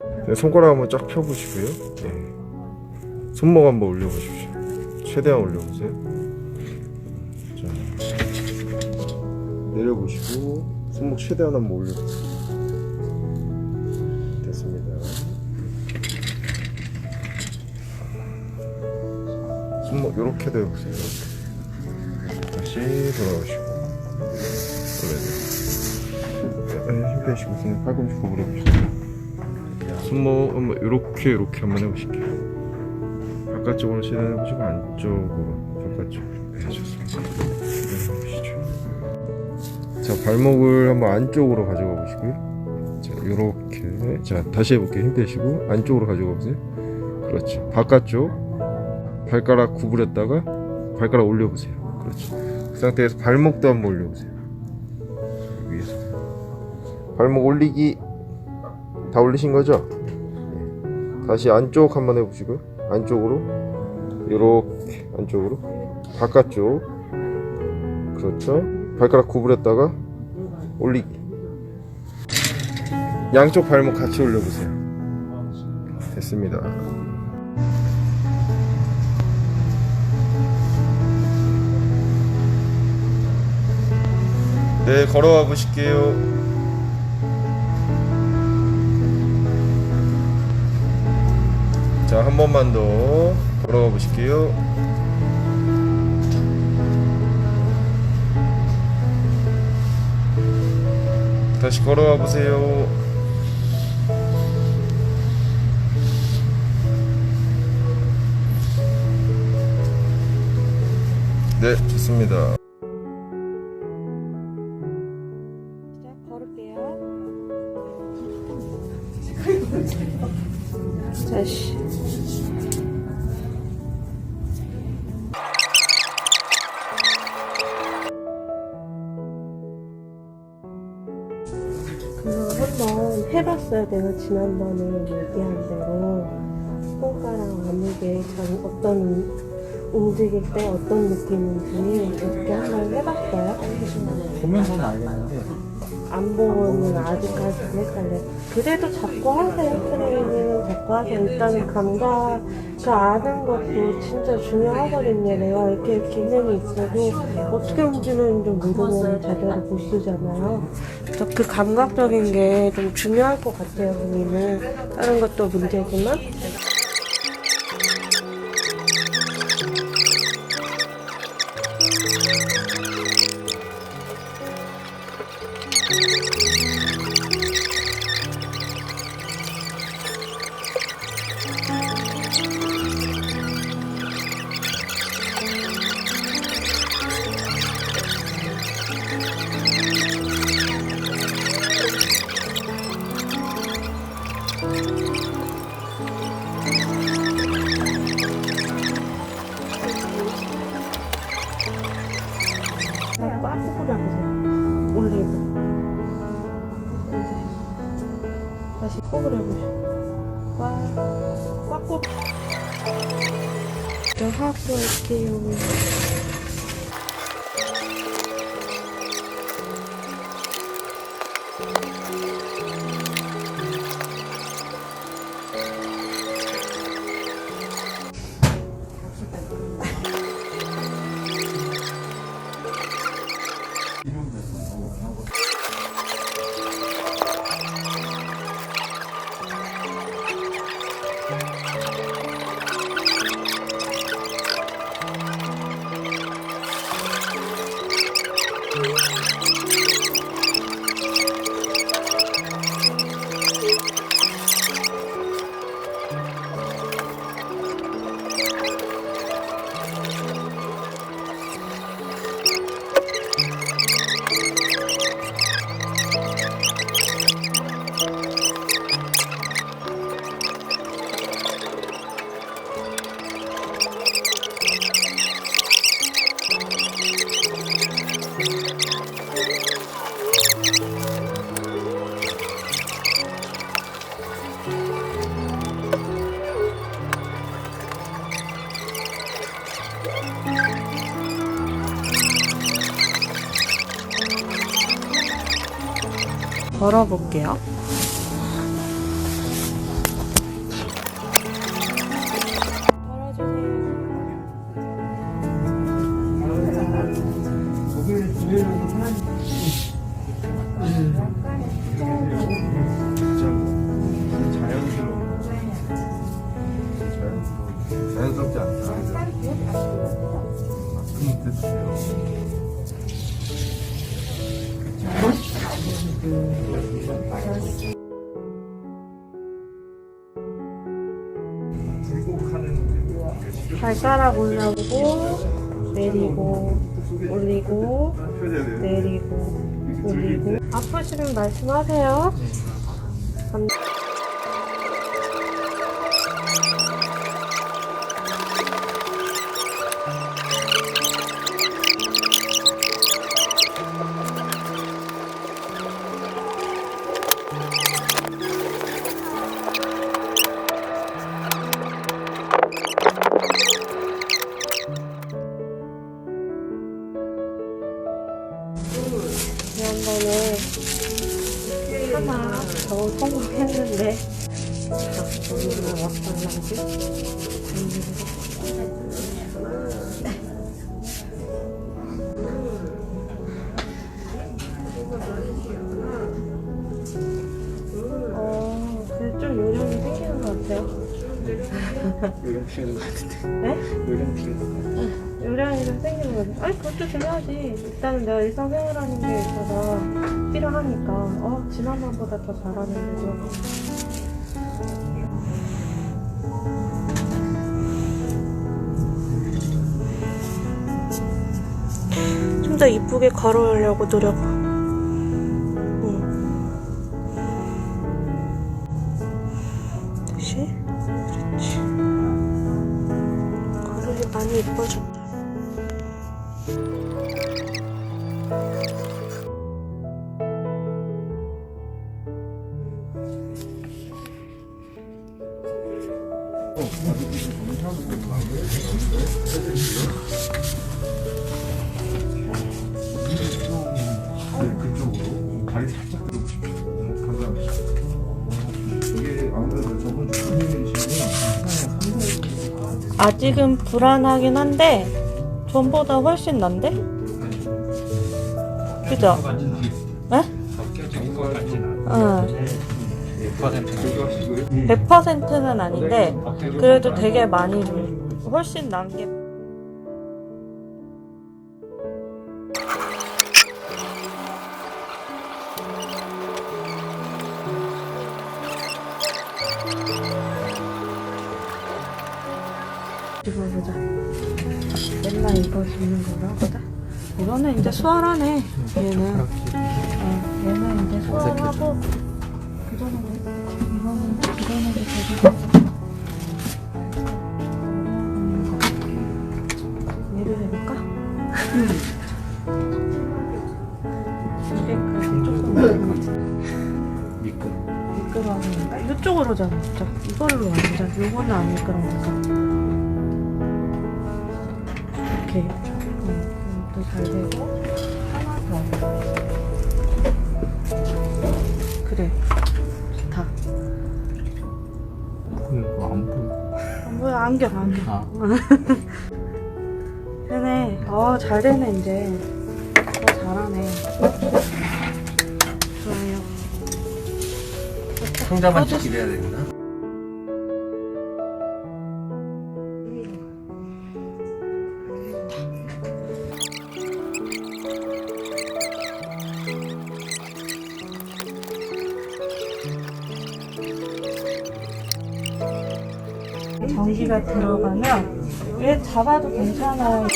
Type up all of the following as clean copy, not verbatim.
네, 손가락 한번 쫙 펴보시고요. 네. 손목 한번 올려보십시오. 최대한 올려보세요. 자, 내려보시고 손목 최대한 한번 올려보세요. 됐습니다. 손목 이렇게도 해보세요. 이렇게. 다시 돌아오시고 힘 빼시고 손 팔꿈치 구부려 보시고 손목 한번 이렇게 한번 해보실게요. 바깥쪽으로 시도해보시고 안쪽으로 바깥쪽으로. 네, 좋습니다. 네, 자, 발목을 한번 안쪽으로 가져가 보시고요. 자, 요렇게. 자, 다시 해볼게요. 힘 빼시고 안쪽으로 가져가 보세요. 그렇죠. 바깥쪽 발가락 구부렸다가 발가락 올려보세요. 그렇죠. 그 상태에서 발목도 한번 올려보세요. 위에서 발목 올리기 다 올리신 거죠? 네. 다시 안쪽 한번 해보시고요. 안쪽으로 이렇게 안쪽으로 바깥쪽. 그렇죠. 발가락 구부렸다가 올리기. 양쪽 발목 같이 올려보세요. 됐습니다. 네, 걸어와 보실게요. 자, 한 번만 더 걸어가 보실게요. 다시 걸어가 보세요. 네, 좋습니다. 걸을게요. 다시. 한번 해봤어요. 내가 지난번에 얘기한 대로 손가락 아무게 어떤 움직일 때 어떤 느낌인지 이렇게 한번 해봤어요. 보면서는 알겠는데 안 보고는 아직까지는 헷갈려요. 그래도 자꾸 하세요. 트레이닝은 자꾸 하세요. 일단은 감각을 아는 것도 진짜 중요하거든요. 내가 이렇게 기능이 있어도 어떻게 움직이는지 모르면 제대로 못 쓰잖아요. 그래서 그 감각적인 게 좀 중요할 것 같아요. 본인은 다른 것도 문제지만. 꽉 꽂고 잡으세요. 올리고. 다시 콕을 해보시고. 꽉 꽂고. 저 하고 할게요. 걸어볼게요. 자연스럽지 않다. 됐어요. 발가락 올라오고 내리고 올리고 내리고 올리고. 아프시면 말씀하세요. 지난번에 하나 겨우 성공했는데 오늘은 어떨란지. 그래 좀 요령이 생기는 것 같아요. 요령 피우는 것 같은데. 네? 요령 피우는 것 같은데. 요령이 좀 생기는 거지. 아니 그것도 중요하지. 일단은 내가 일상생활하는 게 있어서 필요하니까 지난번보다 더 잘하는 거죠. 좀 더 이쁘게 걸어오려고 노력. 다시. 그렇지. 걸음이 많이 이뻐졌다. 그쪽으로 다리 살짝 들고 싶어요. 감사합니다. 이게 아무래도 저번 주 금요일이시면 아직은 불안하긴 한데 전보다 훨씬 난데? 그죠? 네? 응. 100%는 아닌데 그래도 되게 많이 훨씬 난 게. 입어보자. 맨날 입어주는 거라 보다. 이거는 이제 수월하네. 얘는. 얘는 이제 수월하고 그전에는 이거는 되게 얘를 해볼까? 이게 조금 어려운 것 같아. 미끄러우니까 이쪽으로 잡자. 이걸로 완전. 요거는 안 미끄러우니까. 오케이. 이것도 잘 되고 하나 더. 그래. 좋다. 안 보여. 안 보여. 안경. 아. 되네. 잘 되네 이제. 잘하네. 좋아요. 상자만 지키려야 되나? 전기가 들어가면 왜 잡아도 괜찮아요.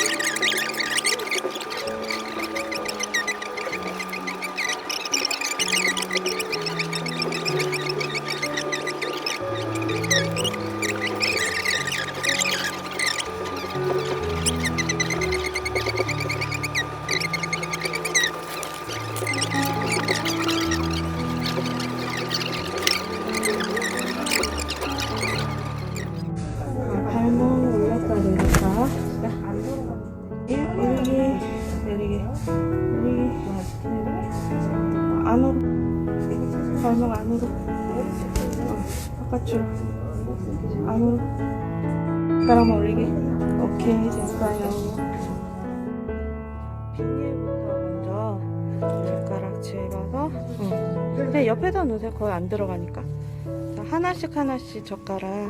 발목 올렸다 내렸다. 올리기 내리기 올리기 안으로 발목 안으로 바깥으로 안으로 바람 올리기. 오케이 됐어요. 비닐부터 먼저 발가락 집어서 그냥 옆에다 놓으세요. 거의 안 들어가니까. 자, 하나씩 하나씩 젓가락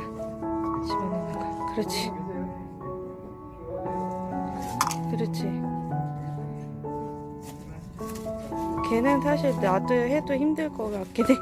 집어넣는 거. 그렇지. 그렇지. 걔는 사실 나도 해도 힘들 것 같긴 해.